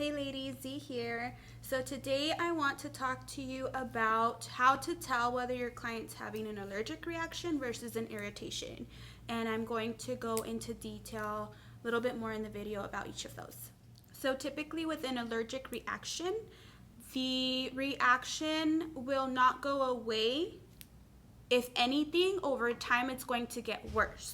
Hey ladies, Z here. So today I want to talk to you about how to tell whether your client's having an allergic reaction versus an irritation. And I'm going to go into detail a little bit more in the video about each of those. So typically with an allergic reaction, the reaction will not go away. If anything, over time it's going to get worse.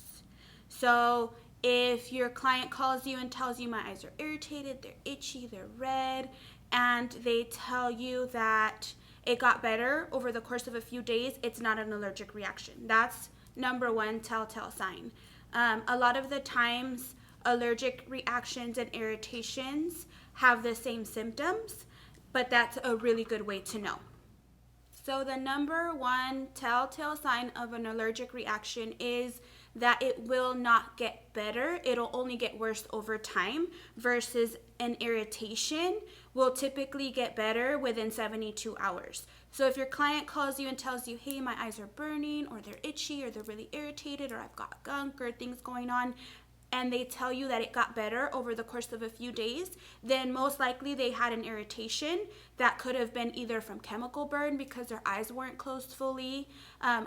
So if your client calls you and tells you my eyes are irritated, they're itchy, they're red, and they tell you that it got better over the course of a few days, it's not an allergic reaction. That's number one telltale sign. A lot of the times, allergic reactions and irritations have the same symptoms, but that's a really good way to know. So the number one telltale sign of an allergic reaction is that it will not get better. It'll only get worse over time, versus an irritation will typically get better within 72 hours. So if your client calls you and tells you, hey, my eyes are burning, or they're itchy, or they're really irritated, or I've got gunk or things going on, and they tell you that it got better over the course of a few days, then most likely they had an irritation that could have been either from chemical burn because their eyes weren't closed fully,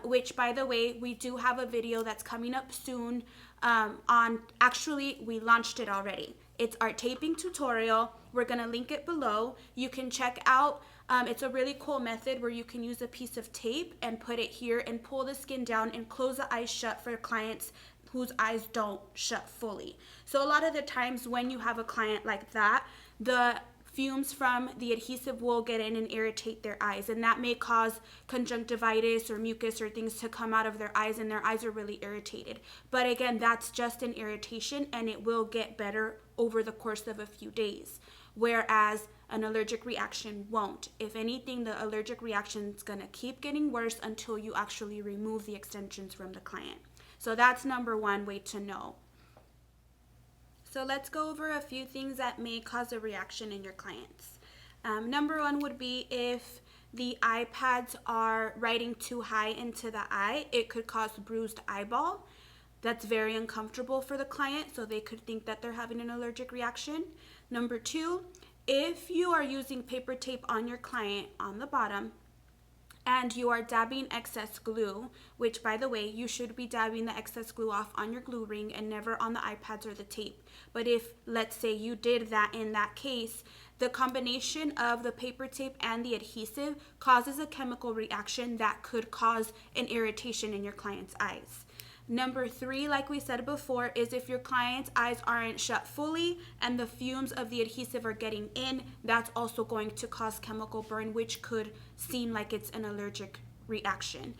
which, by the way, we do have a video that's coming up soon actually, we launched it already. It's our taping tutorial. We're going to link it below. You can check out, it's a really cool method where you can use a piece of tape and put it here and pull the skin down and close the eyes shut for clients whose eyes don't shut fully. So a lot of the times when you have a client like that, the fumes from the adhesive will get in and irritate their eyes, and that may cause conjunctivitis or mucus or things to come out of their eyes, and their eyes are really irritated. But again, that's just an irritation, and it will get better over the course of a few days, whereas an allergic reaction won't. If anything, the allergic reaction is going to keep getting worse until you actually remove the extensions from the client. So that's number one way to know. So let's go over a few things that may cause a reaction in your clients. Number one would be if the eye pads are writing too high into the eye, it could cause bruised eyeball. That's very uncomfortable for the client, so they could think that they're having an allergic reaction. Number two, if you are using paper tape on your client on the bottom, and you are dabbing excess glue, which, by the way, you should be dabbing the excess glue off on your glue ring and never on the iPads or the tape. But if, let's say, you did that in that case, the combination of the paper tape and the adhesive causes a chemical reaction that could cause an irritation in your client's eyes. Number three, like we said before, is if your client's eyes aren't shut fully and the fumes of the adhesive are getting in, that's also going to cause chemical burn, which could seem like it's an allergic reaction.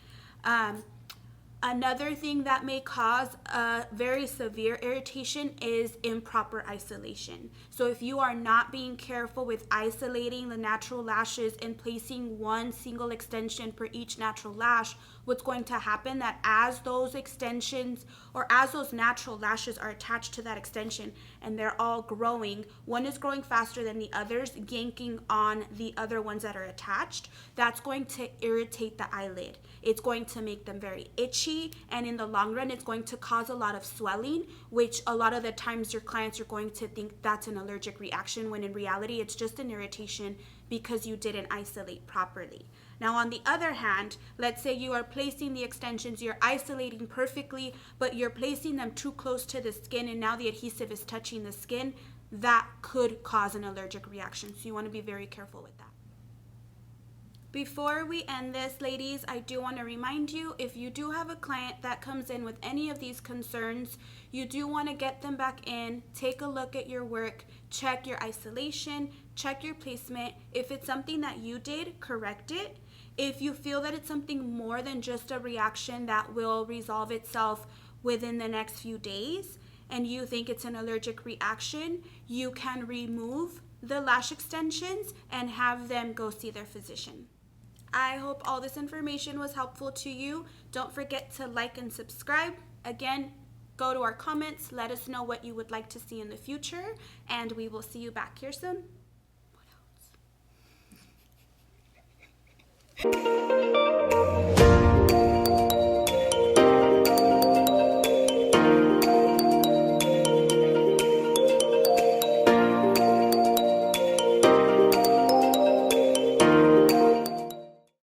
Another thing that may cause a very severe irritation is improper isolation. So if you are not being careful with isolating the natural lashes and placing one single extension for each natural lash, what's going to happen that as those extensions or as those natural lashes are attached to that extension and they're all growing, one is growing faster than the others, yanking on the other ones that are attached. That's going to irritate the eyelid. It's going to make them very itchy, and in the long run, it's going to cause a lot of swelling, which a lot of the times your clients are going to think that's an allergic reaction, when in reality, it's just an irritation because you didn't isolate properly. Now, on the other hand, let's say you are placing the extensions, you're isolating perfectly, but you're placing them too close to the skin, and now the adhesive is touching the skin. That could cause an allergic reaction, so you want to be very careful with that. Before we end this, ladies, I do want to remind you, if you do have a client that comes in with any of these concerns, you do want to get them back in, take a look at your work, check your isolation, check your placement. If it's something that you did, correct it. If you feel that it's something more than just a reaction that will resolve itself within the next few days, and you think it's an allergic reaction, you can remove the lash extensions and have them go see their physician. I hope all this information was helpful to you. Don't forget to like and subscribe. Again, go to our comments, let us know what you would like to see in the future, and we will see you back here soon.